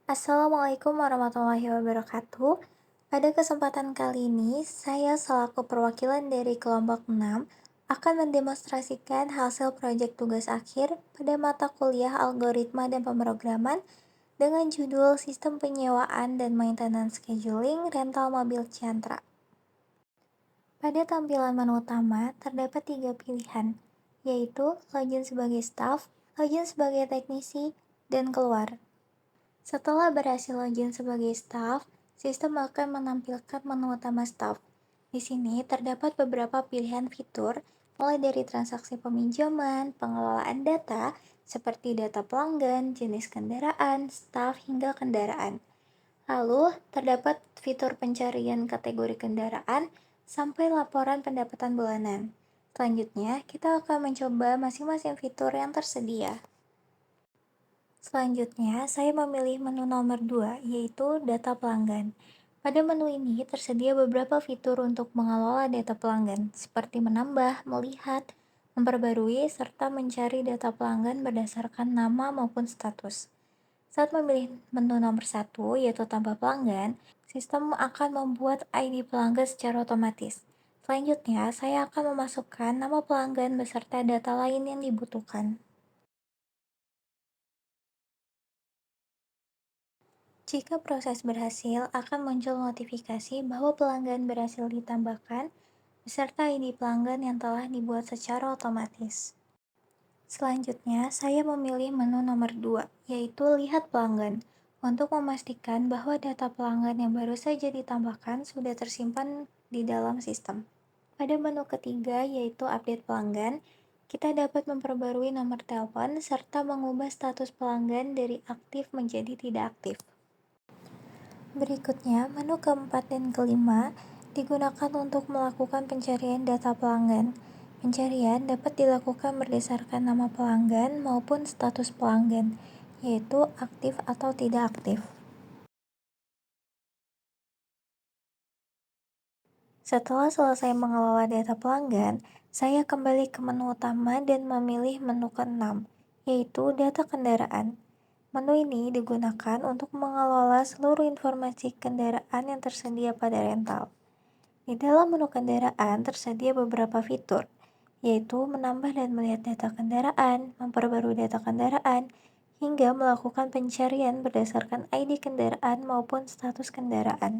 Assalamualaikum warahmatullahi wabarakatuh. Pada kesempatan kali ini, saya selaku perwakilan dari kelompok 6 akan mendemonstrasikan hasil proyek tugas akhir pada mata kuliah algoritma dan pemrograman dengan judul Sistem Penyewaan dan Maintenance Scheduling Rental Mobil Ciantra. Pada tampilan menu utama, terdapat tiga pilihan, yaitu login sebagai staff, login sebagai teknisi, dan keluar. Setelah berhasil login sebagai staf, sistem akan menampilkan menu utama staf. Di sini terdapat beberapa pilihan fitur, mulai dari transaksi peminjaman, pengelolaan data, seperti data pelanggan, jenis kendaraan, staf, hingga kendaraan. Lalu, terdapat fitur pencarian kategori kendaraan sampai laporan pendapatan bulanan. Selanjutnya, kita akan mencoba masing-masing fitur yang tersedia. Selanjutnya, saya memilih menu nomor 2, yaitu data pelanggan. Pada menu ini tersedia beberapa fitur untuk mengelola data pelanggan, seperti menambah, melihat, memperbarui, serta mencari data pelanggan berdasarkan nama maupun status. Saat memilih menu nomor 1, yaitu tambah pelanggan, sistem akan membuat ID pelanggan secara otomatis. Selanjutnya, saya akan memasukkan nama pelanggan beserta data lain yang dibutuhkan. Jika proses berhasil, akan muncul notifikasi bahwa pelanggan berhasil ditambahkan beserta ID pelanggan yang telah dibuat secara otomatis. Selanjutnya, saya memilih menu nomor 2, yaitu lihat pelanggan, untuk memastikan bahwa data pelanggan yang baru saja ditambahkan sudah tersimpan di dalam sistem. Pada menu ketiga, yaitu update pelanggan, kita dapat memperbarui nomor telepon serta mengubah status pelanggan dari aktif menjadi tidak aktif. Berikutnya, menu keempat dan kelima digunakan untuk melakukan pencarian data pelanggan. Pencarian dapat dilakukan berdasarkan nama pelanggan maupun status pelanggan, yaitu aktif atau tidak aktif. Setelah selesai mengelola data pelanggan, saya kembali ke menu utama dan memilih menu ke-6, yaitu data kendaraan. Menu ini digunakan untuk mengelola seluruh informasi kendaraan yang tersedia pada rental. Di dalam menu kendaraan tersedia beberapa fitur, yaitu menambah dan melihat data kendaraan, memperbarui data kendaraan, hingga melakukan pencarian berdasarkan ID kendaraan maupun status kendaraan.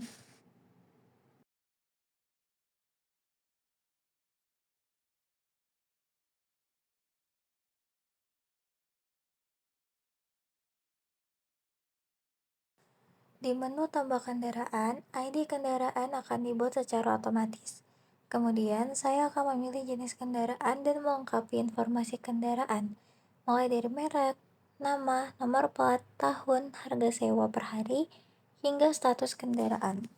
Di menu tambah kendaraan, ID kendaraan akan dibuat secara otomatis. Kemudian, saya akan memilih jenis kendaraan dan melengkapi informasi kendaraan, mulai dari merek, nama, nomor plat, tahun, harga sewa per hari, hingga status kendaraan.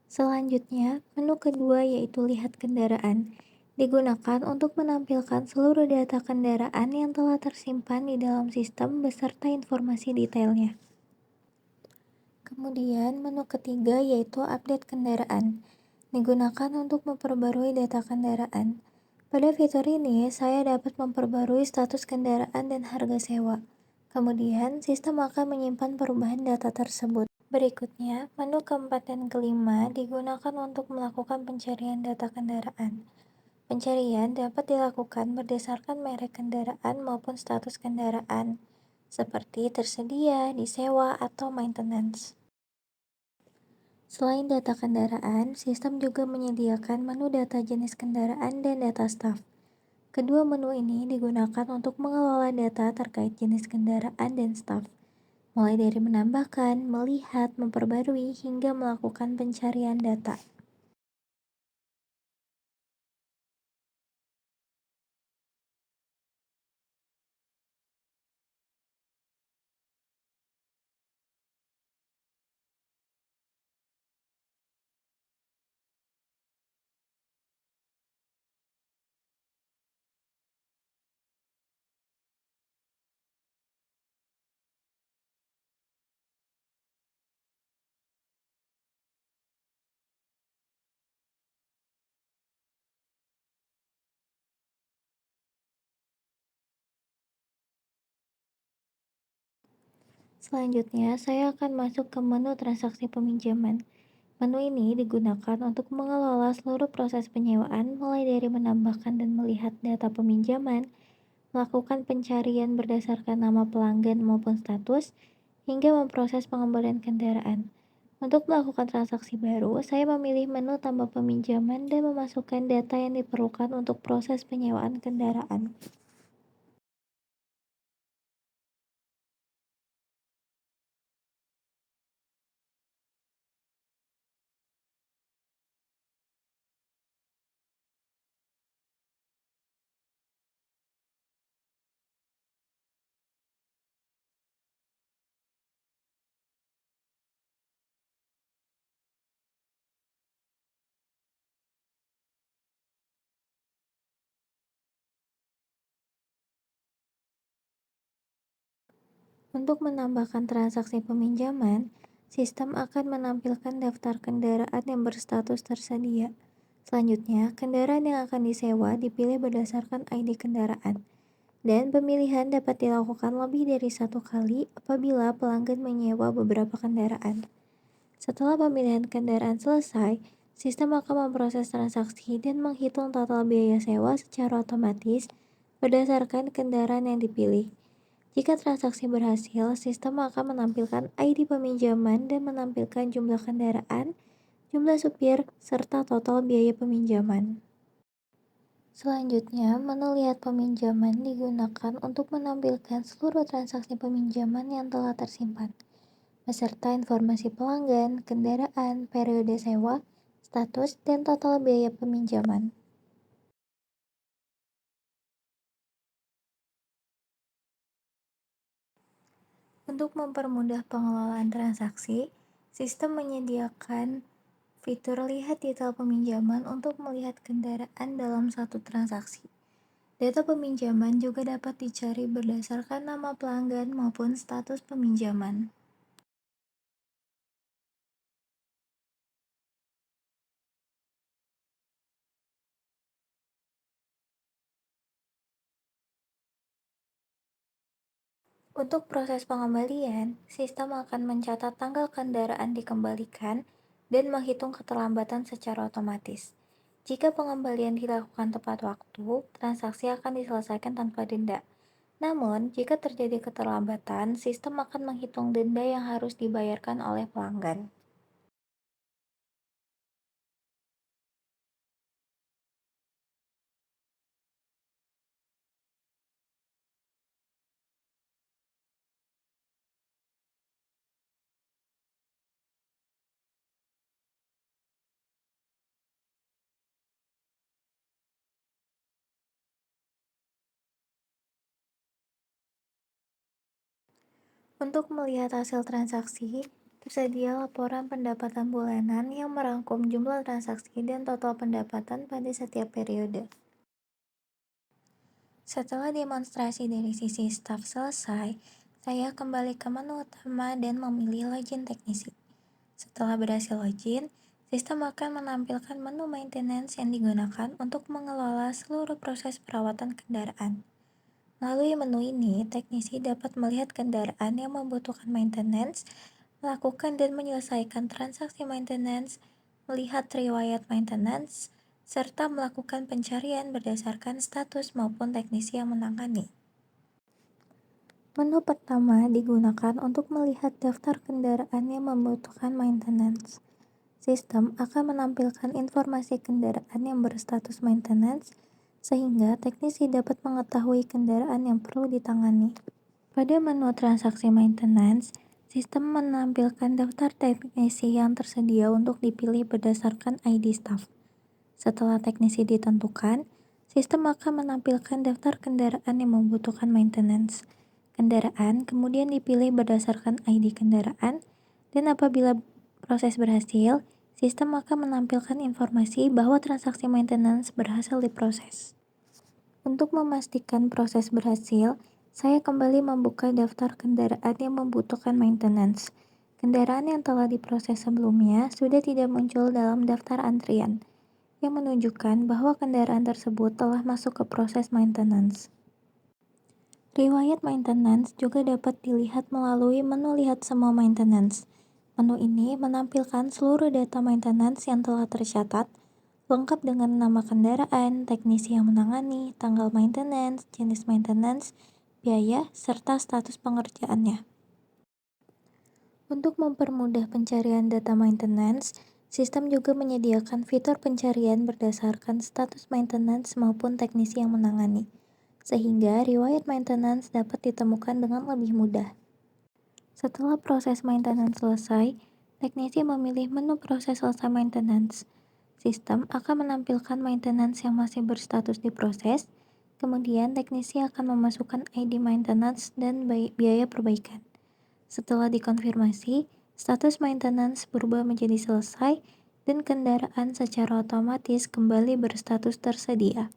Selanjutnya, menu kedua yaitu lihat kendaraan, digunakan untuk menampilkan seluruh data kendaraan yang telah tersimpan di dalam sistem beserta informasi detailnya. Kemudian, menu ketiga yaitu update kendaraan, digunakan untuk memperbarui data kendaraan. Pada fitur ini, saya dapat memperbarui status kendaraan dan harga sewa. Kemudian, sistem akan menyimpan perubahan data tersebut. Berikutnya, menu keempat dan kelima digunakan untuk melakukan pencarian data kendaraan. Pencarian dapat dilakukan berdasarkan merek kendaraan maupun status kendaraan, seperti tersedia, disewa, atau maintenance. Selain data kendaraan, sistem juga menyediakan menu data jenis kendaraan dan data staf. Kedua menu ini digunakan untuk mengelola data terkait jenis kendaraan dan staf, mulai dari menambahkan, melihat, memperbarui, hingga melakukan pencarian data. Selanjutnya, saya akan masuk ke menu transaksi peminjaman. Menu ini digunakan untuk mengelola seluruh proses penyewaan, mulai dari menambahkan dan melihat data peminjaman, melakukan pencarian berdasarkan nama pelanggan maupun status, hingga memproses pengembalian kendaraan. Untuk melakukan transaksi baru, saya memilih menu tambah peminjaman dan memasukkan data yang diperlukan untuk proses penyewaan kendaraan. Untuk menambahkan transaksi peminjaman, sistem akan menampilkan daftar kendaraan yang berstatus tersedia. Selanjutnya, kendaraan yang akan disewa dipilih berdasarkan ID kendaraan, dan pemilihan dapat dilakukan lebih dari satu kali apabila pelanggan menyewa beberapa kendaraan. Setelah pemilihan kendaraan selesai, sistem akan memproses transaksi dan menghitung total biaya sewa secara otomatis berdasarkan kendaraan yang dipilih. Jika transaksi berhasil, sistem akan menampilkan ID peminjaman dan menampilkan jumlah kendaraan, jumlah supir, serta total biaya peminjaman. Selanjutnya, menu lihat peminjaman digunakan untuk menampilkan seluruh transaksi peminjaman yang telah tersimpan, beserta informasi pelanggan, kendaraan, periode sewa, status, dan total biaya peminjaman. Untuk mempermudah pengelolaan transaksi, sistem menyediakan fitur lihat detail peminjaman untuk melihat kendaraan dalam satu transaksi. Data peminjaman juga dapat dicari berdasarkan nama pelanggan maupun status peminjaman. Untuk proses pengembalian, sistem akan mencatat tanggal kendaraan dikembalikan dan menghitung keterlambatan secara otomatis. Jika pengembalian dilakukan tepat waktu, transaksi akan diselesaikan tanpa denda. Namun, jika terjadi keterlambatan, sistem akan menghitung denda yang harus dibayarkan oleh pelanggan. Untuk melihat hasil transaksi, tersedia laporan pendapatan bulanan yang merangkum jumlah transaksi dan total pendapatan pada setiap periode. Setelah demonstrasi dari sisi staf selesai, saya kembali ke menu utama dan memilih login teknisi. Setelah berhasil login, sistem akan menampilkan menu maintenance yang digunakan untuk mengelola seluruh proses perawatan kendaraan. Melalui menu ini, teknisi dapat melihat kendaraan yang membutuhkan maintenance, melakukan dan menyelesaikan transaksi maintenance, melihat riwayat maintenance, serta melakukan pencarian berdasarkan status maupun teknisi yang menangani. Menu pertama digunakan untuk melihat daftar kendaraan yang membutuhkan maintenance. Sistem akan menampilkan informasi kendaraan yang berstatus maintenance, sehingga teknisi dapat mengetahui kendaraan yang perlu ditangani. Pada menu transaksi maintenance, sistem menampilkan daftar teknisi yang tersedia untuk dipilih berdasarkan ID staff. Setelah teknisi ditentukan, sistem akan menampilkan daftar kendaraan yang membutuhkan maintenance. Kendaraan kemudian dipilih berdasarkan ID kendaraan, dan apabila proses berhasil, sistem akan menampilkan informasi bahwa transaksi maintenance berhasil diproses. Untuk memastikan proses berhasil, saya kembali membuka daftar kendaraan yang membutuhkan maintenance. Kendaraan yang telah diproses sebelumnya sudah tidak muncul dalam daftar antrian, yang menunjukkan bahwa kendaraan tersebut telah masuk ke proses maintenance. Riwayat maintenance juga dapat dilihat melalui menu Lihat Semua Maintenance. Menu ini menampilkan seluruh data maintenance yang telah tercatat, lengkap dengan nama kendaraan, teknisi yang menangani, tanggal maintenance, jenis maintenance, biaya, serta status pengerjaannya. Untuk mempermudah pencarian data maintenance, sistem juga menyediakan fitur pencarian berdasarkan status maintenance maupun teknisi yang menangani, sehingga riwayat maintenance dapat ditemukan dengan lebih mudah. Setelah proses maintenance selesai, teknisi memilih menu proses selesai maintenance. Sistem akan menampilkan maintenance yang masih berstatus diproses, kemudian teknisi akan memasukkan ID maintenance dan biaya perbaikan. Setelah dikonfirmasi, status maintenance berubah menjadi selesai dan kendaraan secara otomatis kembali berstatus tersedia.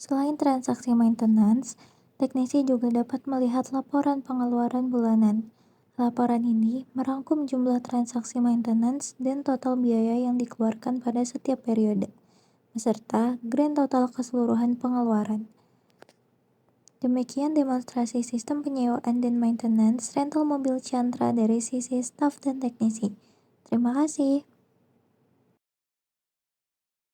Selain transaksi maintenance, teknisi juga dapat melihat laporan pengeluaran bulanan. Laporan ini merangkum jumlah transaksi maintenance dan total biaya yang dikeluarkan pada setiap periode, beserta grand total keseluruhan pengeluaran. Demikian demonstrasi sistem penyewaan dan maintenance rental mobil Chandra dari sisi staf dan teknisi. Terima kasih.